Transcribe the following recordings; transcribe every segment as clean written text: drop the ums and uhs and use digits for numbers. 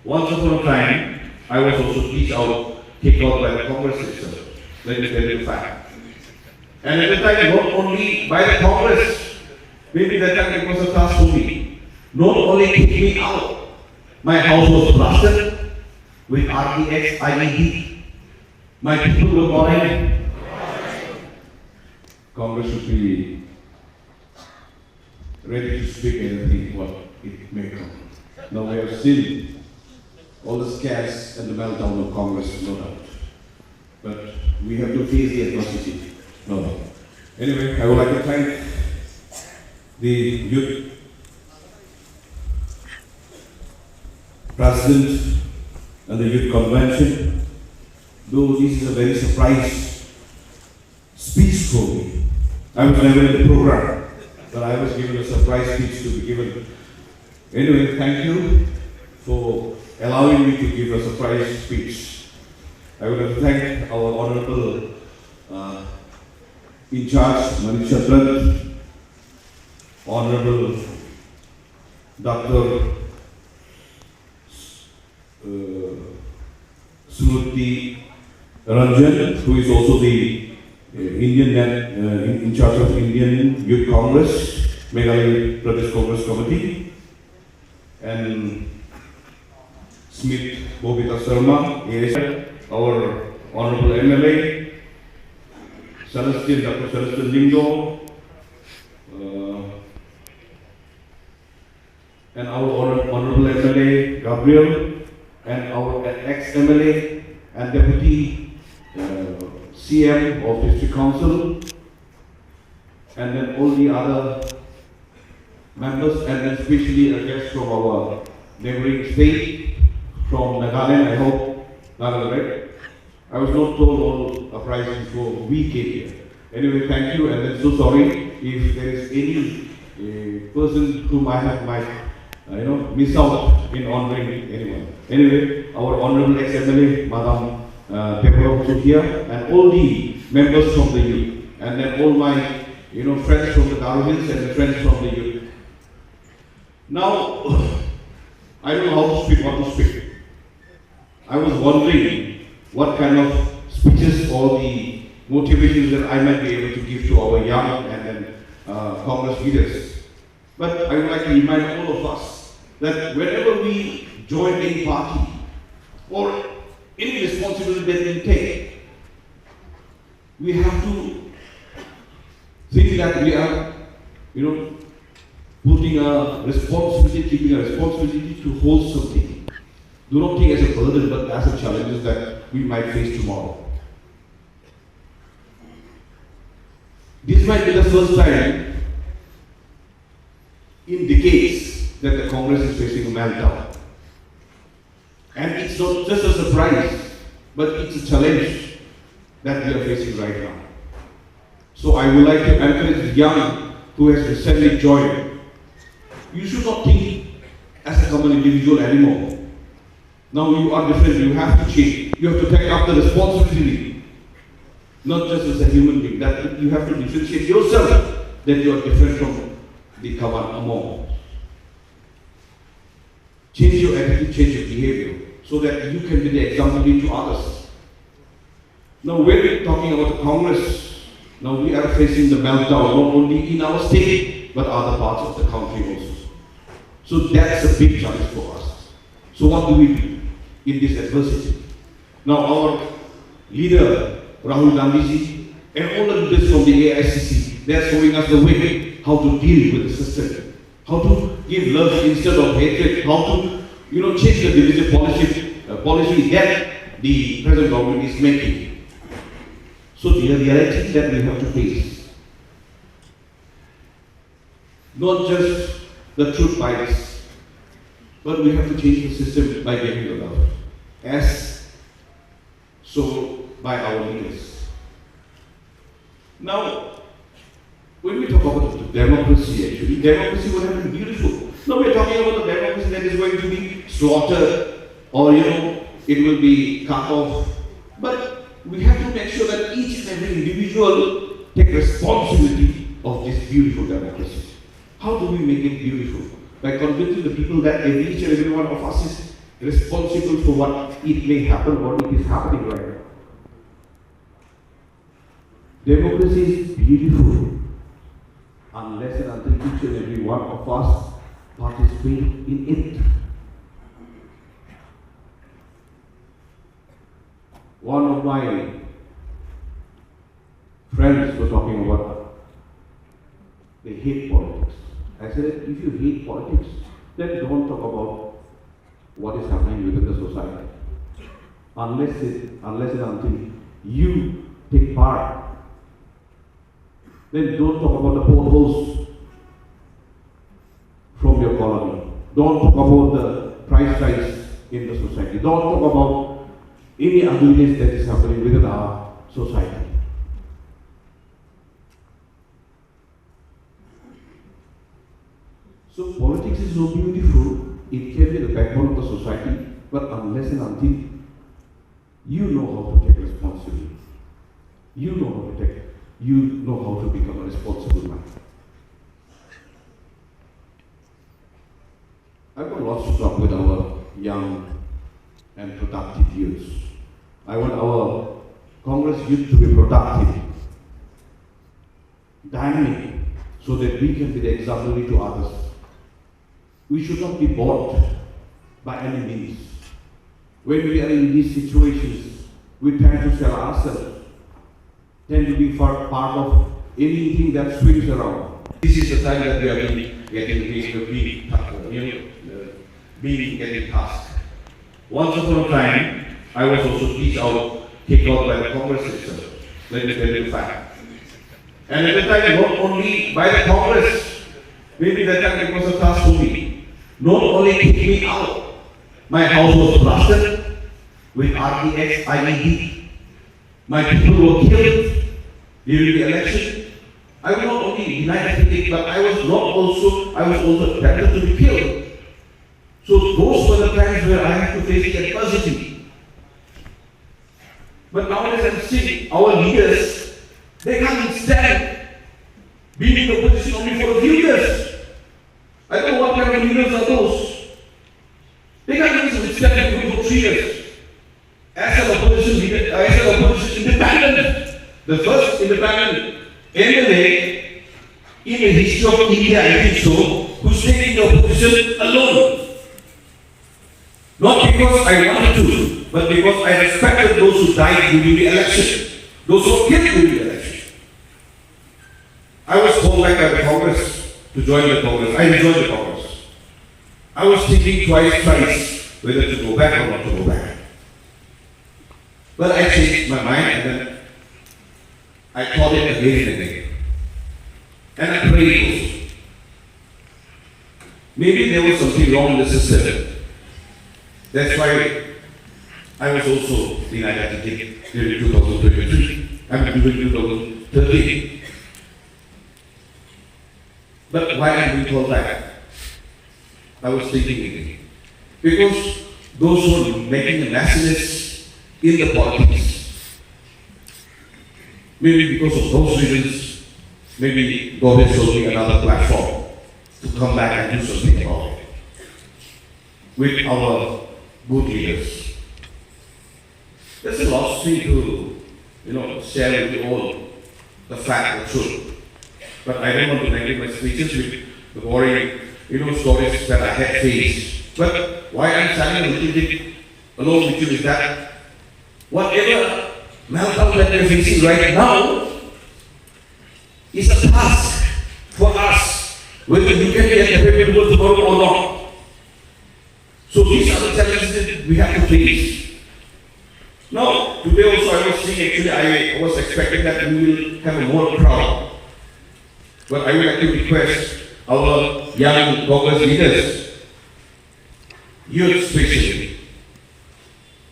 Once upon a time, I was also kicked out by the Congress itself. Let me tell you the fact. And at the time, not only by the Congress, maybe that time it was a task for me. Not only kicked me out, my house was blasted with RTX IED. My people were calling. Congress should be ready to speak anything what it may come. Now we have seen all the scares and the meltdown of Congress, no doubt. But we have to face the adversity, no doubt. Anyway, I would like to thank the youth president and the youth convention. Though this is a very surprise speech for me. I was never in the program, but I was given a surprise speech to be given. Anyway, thank you for allowing me to give a surprise speech. I would like to thank our honorable in charge, Manichandran, Honorable Dr. Smruti Ranjan, who is also the in charge of Indian Youth Congress, Meghalaya Pradesh Congress Committee, and Smith Bobita Sharma, our Honorable MLA, Dr. Celestin Lingo, and our Honorable MLA Gabriel, and our ex-MLA and Deputy CM of District Council, and then all the other members, and then especially a guest from our neighboring state, from Nagaland, I hope, Nagaland, right? I was not told all uprisings before we came here. Anyway, thank you, and I'm so sorry if there is any person whom I have miss out in honoring anyone. Anyway, our honorable ex-MLA, Madam Deborah also here, and all the members from the youth, and then all my friends from the Darwins and the friends from the youth. Now, I don't know how to speak, what to speak. I was wondering what kind of speeches or the motivations that I might be able to give to our young and then Congress leaders. But I would like to remind all of us that whenever we join any party or any responsibility that we take, we have to think that we are, putting a responsibility, keeping a responsibility to hold something. Do not think as a burden, but as a challenge that we might face tomorrow. This might be the first time in decades that the Congress is facing a meltdown. And it's not just a surprise, but it's a challenge that we are facing right now. So I would like to encourage the young who has recently joined. You should not think as a common individual anymore. Now you are different, you have to change. You have to take up the responsibility. Not just as a human being, that you have to differentiate yourself that you are different from the common among. Change your attitude, change your behavior, so that you can be the example to others. Now when we're talking about the Congress, now we are facing the meltdown not only in our state, but other parts of the country also. So that's a big challenge for us. So what do we do in this adversity? Now our leader, Rahul Gandhi and all the leaders from the AICC, they are showing us the way how to deal with the system, how to give love instead of hatred, how to change the divisive policy that the present government is making. So the reality that we have to face, not just the truth bias, but we have to change the system by getting the love, as so by our leaders. Now, when we talk about the democracy, actually, democracy would have been beautiful. Now we're talking about the democracy that is going to be slaughtered, or it will be cut off. But we have to make sure that each and every individual take responsibility of this beautiful democracy. How do we make it beautiful? by convincing the people that each and every one of us is responsible for what it may happen, what it is happening right now. Democracy is beautiful unless and until each and every one of us participate in it. One of my friends were talking about they hate politics. I said, if you hate politics, then don't talk about what is happening within the society. Unless and until you take part, then don't talk about the potholes from your colony. Don't talk about the price rise in the society. Don't talk about any ugliness that is happening within our society. So politics is so beautiful, it can be the backbone of the society, but unless and until you know how to take responsibility, you know how to become a responsible man. I've got lots to talk with our young and productive youths. I want our Congress youth to be productive, dynamic, so that we can be the exemplary to others. We should not be bought by any means. When we are in these situations, we tend to sell ourselves, tend to be part of anything that swings around. This is the time that we are getting tasked. Once upon a time, I was also kicked out by the Congress itself. Let me tell you the fact. And at the time, not only by the Congress, maybe that time it was a task for me. Not only kicked me out, my house was blasted with RTX IED. My people were killed during the election. I was not only denied everything, but I was also threatened to be killed. So those were the times where I had to face the adversity. But nowadays I'm seeing our leaders, they can't stand being in opposition only for a few years. I don't know what kind of leaders are those. They can't even stand only for 3 years. As an opposition leader, as an opposition independent, the first independent MLA in the history of India, I think so, who stayed in the opposition alone. Not because I wanted to, but because I respected those who died during the election, those who were killed during the election. I was called back by the Congress to join the Congress. I joined the Congress. I was thinking thrice whether to go back or not to go back. But I changed my mind and then I thought it again and again. And I prayed also. Maybe there was something wrong in the system. That's why I was also denied to take during 2023. During 2013. But why am I being called back? I was thinking again. Because those who are making a messiness in the politics, maybe because of those reasons, maybe God has shown me another platform to come back and do something about it. With our good leaders. There's a lot of things to, share with you all the fact, the truth. But I don't want to negate my speeches with the boring, stories that I had faced. But why I'm standing a little bit alone with you is that whatever meltdown that we're facing right now is a task for us, whether you can be a capable tomorrow or not. So these are the challenges that we have to face. Now, today also I was seeing, I was expecting that we will have a more crowd. But I would like to request our young Congress leaders, youth especially,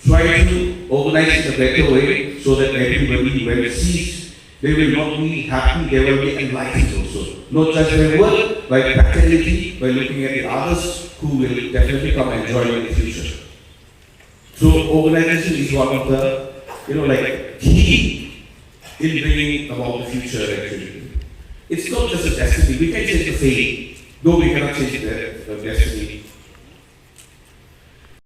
try to organize in a better way so that everybody, when it sees, they will not be happy, they will be enlightened also. Not just by word, by practicality, by looking at the others who will definitely come and join in the future. So organization is one of the, key in bringing about the future actually. It's not just a destiny, we can change the fate. though we cannot change their destiny,